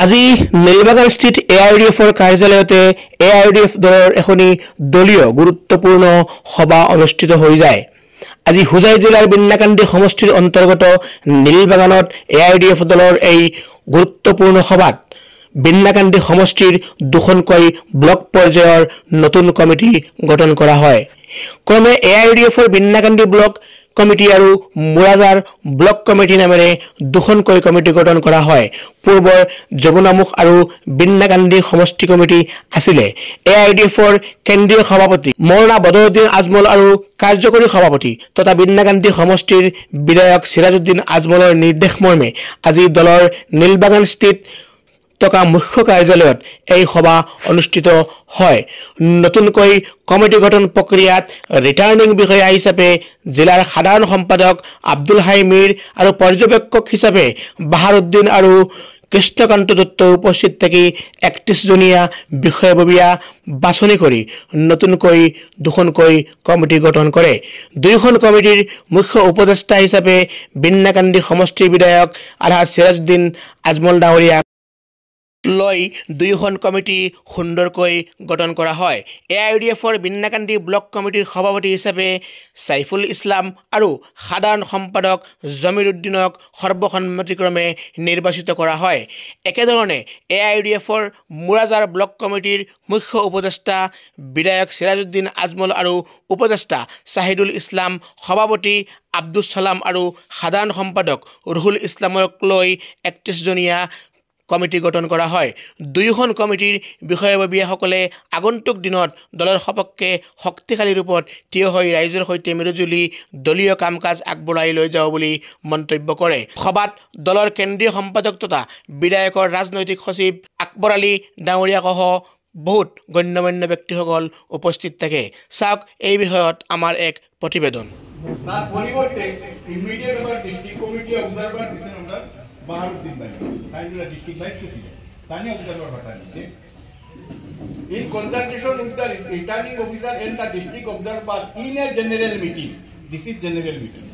আজি নীলবাগানস্থিত AIDFৰ কাৰ্যালয়তে AIDF দলৰ এখনি দলীয় গুৰুত্বপূৰ্ণ সভা অনুষ্ঠিত হৈ যায়। আজি হুজাই জিলাৰ বিন্নাকান্দি সমষ্টিৰ অন্তৰ্গত নীলবাগানত AIDF দলৰ এই গুৰুত্বপূৰ্ণ সভাত বিন্নাকান্দি সমষ্টিৰ দুখনকৈ ব্লক পৰ্যায়ৰ নতুন কমিটি গঠন কৰা হয়। ক্ৰমে AIDFৰ বিন্নাকান্দি ব্লক কমিটি আৰু মুৰাজাৰ ব্লক কমিটি নামেৰে দুখনকৈ কমিটি গঠন কৰা হয়। পূৰ্বৰ যমুনামুখ আৰু বিন্নাকান্দি সমষ্টি কমিটি আছিলে। AIDFৰ কেন্দ্ৰীয় সভাপতি মৌলানা বদৰুদ্দিন আজমল আৰু কাৰ্যকৰী সভাপতি তথা বিন্নাকান্দি সমষ্টিৰ বিধায়ক সিৰাজউদ্দিন আজমলৰ নিৰ্দেশ মৰ্মে আজি দলৰ নীলবাগানস্থিত থকা মুখ্য কাৰ্যালয়ত এই সভা অনুষ্ঠিত হয়। নতুনকৈ কমিটি গঠন প্ৰক্ৰিয়াত ৰিটাৰ্নিং বিষয়া হিচাপে জিলাৰ সাধাৰণ সম্পাদক আব্দুল হাই মীৰ আৰু পৰ্যবেক্ষক হিচাপে বাহাৰুদ্দিন আৰু কৃষ্ণকান্ত দত্ত উপস্থিত থাকি ৩১জনীয়া বিষয়ববীয়া বাছনি কৰি নতুনকৈ দুখনকৈ কমিটি গঠন কৰে। দুয়োখন কমিটিৰ মুখ্য উপদেষ্টা হিচাপে বিন্নাকান্দি সমষ্টিৰ বিধায়ক আলহাজ সিৰাজউদ্দিন আজমল ডাঙৰীয়া লৈ দুয়োখন কমিটি সুন্দৰকৈ গঠন কৰা হয়। AIDFৰ বিন্নাকান্দি ব্লক কমিটিৰ সভাপতি হিচাপে সাইফুল ইছলাম আৰু সাধাৰণ সম্পাদক জমিৰ উদ্দিনক সৰ্বসন্মতিক্ৰমে নিৰ্বাচিত কৰা হয়। একেধৰণে AIDFৰ মুৰাজাৰ ব্লক কমিটিৰ মুখ্য উপদেষ্টা বিধায়ক সিৰাজউদ্দিন আজমল আৰু উপদেষ্টা ছাহিদুল ইছলাম, সভাপতি আব্দুল ছালাম আৰু সাধাৰণ সম্পাদক ৰুহুল ইছলামক লৈ ৩১জনীয়া কমিটি গঠন কৰা হয়। দুয়োখন কমিটিৰ বিষয়ববীয়াসকলে আগন্তুক দিনত দলৰ সপক্ষে শক্তিশালী ৰূপত থিয় হৈ ৰাইজৰ সৈতে মিলিজুলি দলীয় কাম কাজ আগবঢ়াই লৈ যাব বুলি মন্তব্য কৰে। সভাত দলৰ কেন্দ্ৰীয় সম্পাদক তথা বিধায়কৰ ৰাজনৈতিক সচিব আকবৰ আলী ডাঙৰীয়াসহ বহুত গণ্যমান্য ব্যক্তিসকল উপস্থিত থাকে। চাওক এই বিষয়ত আমাৰ এক প্ৰতিবেদন। In consultation with the returning officer and the district observer in a general meeting, this is general meeting,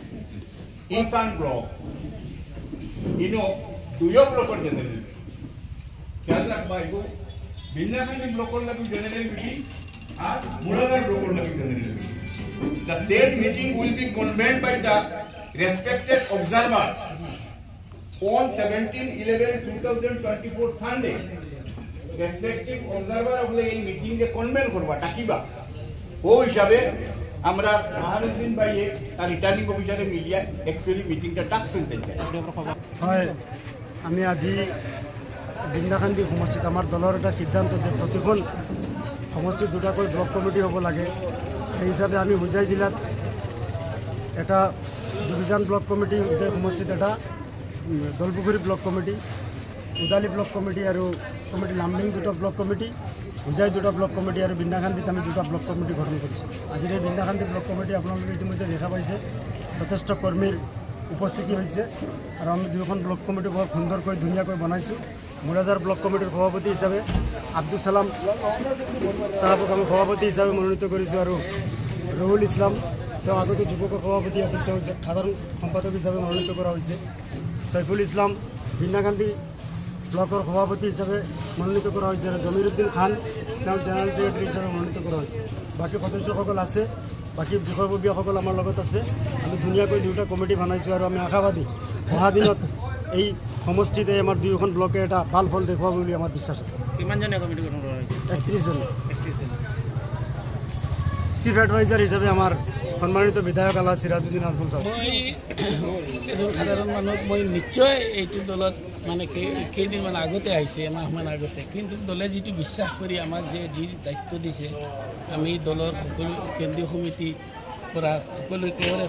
in San block, Duyo block or general meeting. Kya lakba ego? Binnakandi block or labi general meeting, and Muradar block or labi general meeting. The said meeting will be convened by the respected observers on 17/11/2024 Sunday. Respective observer হলে এই meeting এ কনভেন করবা টাকিবা ও হিসাবে আমরা বাহারুদ্দিন ভাইয়ে আর returning অফিসারে Millia actually মিটিংটা ডাকছেন। হয়, আমি আজি বিন্নাকান্দি সমষ্টিত আমাৰ দলৰ এটা সিদ্ধান্ত যে প্ৰতিখন সমষ্টিত দুটাকৈ ব্লক কমিটি হ'ব লাগে। সেই হিচাপে আমি হুজাই জিলাত এটা ডিভিজন ব্লক কমিটি, হুজাই সমষ্টিত এটা দলপুখুৰী block committee, Udali block committee আৰু কমিটি লামডিং দুটা ব্লক কমিটি, হুজাই দুটা ব্লক কমিটি আৰু বিন্নাকান্দিত আমি দুটা ব্লক কমিটি গঠন কৰিছোঁ। আজিৰ এই বিন্নাকান্দি ব্লক কমিটি আপোনালোকে ইতিমধ্যে দেখা পাইছে, যথেষ্ট কৰ্মীৰ উপস্থিতি হৈছে আৰু আমি দুয়োখন ব্লক কমিটি বৰ সুন্দৰকৈ ধুনীয়াকৈ বনাইছোঁ। মুৰাজাৰ ব্লক কমিটিৰ সভাপতি হিচাপে আব্দুল ছালাম চাহাবক আমি সভাপতি হিচাপে মনোনীত কৰিছোঁ আৰু ৰুহুল ইছলাম তেওঁ আগতে যুৱকৰ সভাপতি আছিল, তেওঁ সাধাৰণ সম্পাদক হিচাপে মনোনীত কৰা হৈছে। সাইফুল ইছলাম বিন্নাকান্দি ব্লকৰ সভাপতি হিচাপে মনোনীত কৰা হৈছে আৰু জমিৰ উদ্দিন খান তেওঁ জেনেৰেল ছেক্ৰেটাৰী হিচাপে মনোনীত কৰা হৈছে। বাকী সদস্যসকল আছে, বাকী বিষয়ববীয়াসকল আমাৰ লগত আছে। আমি ধুনীয়াকৈ দুটা কমিটি বনাইছোঁ আৰু আমি আশাবাদী অহা দিনত এই সমষ্টিতে আমাৰ দুয়োখন ব্লকে এটা ভাল ফল দেখুৱাব বুলি আমাৰ বিশ্বাস আছে। কিমানজনীয়া কমিটি গঠন কৰা হৈছে? ৩১জনী। চিফ এডভাইজাৰ হিচাপে আমাৰ সন্মানিত বিধায়ক আলহাজ সিৰাজউদ্দিন আজমল ছাৰ। মই এজন সাধাৰণ মানুহক মই নিশ্চয় এইটো দলত মানে কেইদিনমান আগতে আহিছে, এমাহমান আগতে, কিন্তু দলে যিটো বিশ্বাস কৰি আমাক যি দায়িত্ব দিছে, আমি দলৰ সকলো কেন্দ্ৰীয় সমিতিৰ পৰা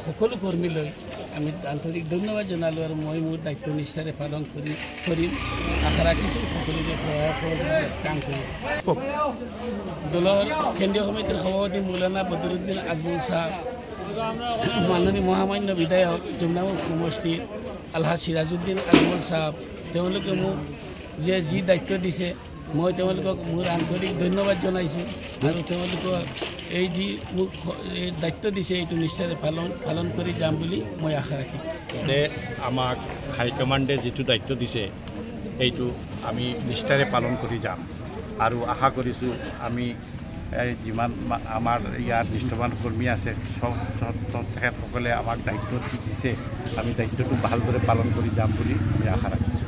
সকলো কৰ্মীলৈ আমি আন্তৰিক ধন্যবাদ জনালোঁ আৰু মই মোৰ দায়িত্ব নিষ্ঠাৰে পালন কৰিম। আশা ৰাখিছোঁ সকলোকে সহায় সহযোগিতাত কাম কৰিম। দলৰ কেন্দ্ৰীয় সমিতিৰ সভাপতি মৌলানা বদৰুদ্দিন আজমল ছাৰ, মাননীয় মহামান্য বিধায়ক যমুনামুখ সমষ্টিৰ আলহাজ সিৰাজউদ্দিন আজমল ছাৰ, তেওঁলোকে মোক যি দায়িত্ব দিছে মই তেওঁলোকক মোৰ আন্তৰিক ধন্যবাদ জনাইছোঁ আৰু তেওঁলোকৰ এই যি মোক এই দায়িত্ব দিছে এইটো নিশ্চয় পালন কৰি যাম বুলি মই আশা ৰাখিছোঁ। আমাক হাইকমাণ্ডে যিটো দায়িত্ব দিছে এইটো আমি নিষ্ঠাৰে পালন কৰি যাম আৰু আশা কৰিছোঁ আমি যিমান আমাৰ ইয়াৰ নিষ্ঠাৱান কৰ্মী আছে তেখেতসকলে আমাক দায়িত্ব দিছে আমি দায়িত্বটো ভালদৰে পালন কৰি যাম বুলি আমি আশা ৰাখিছোঁ।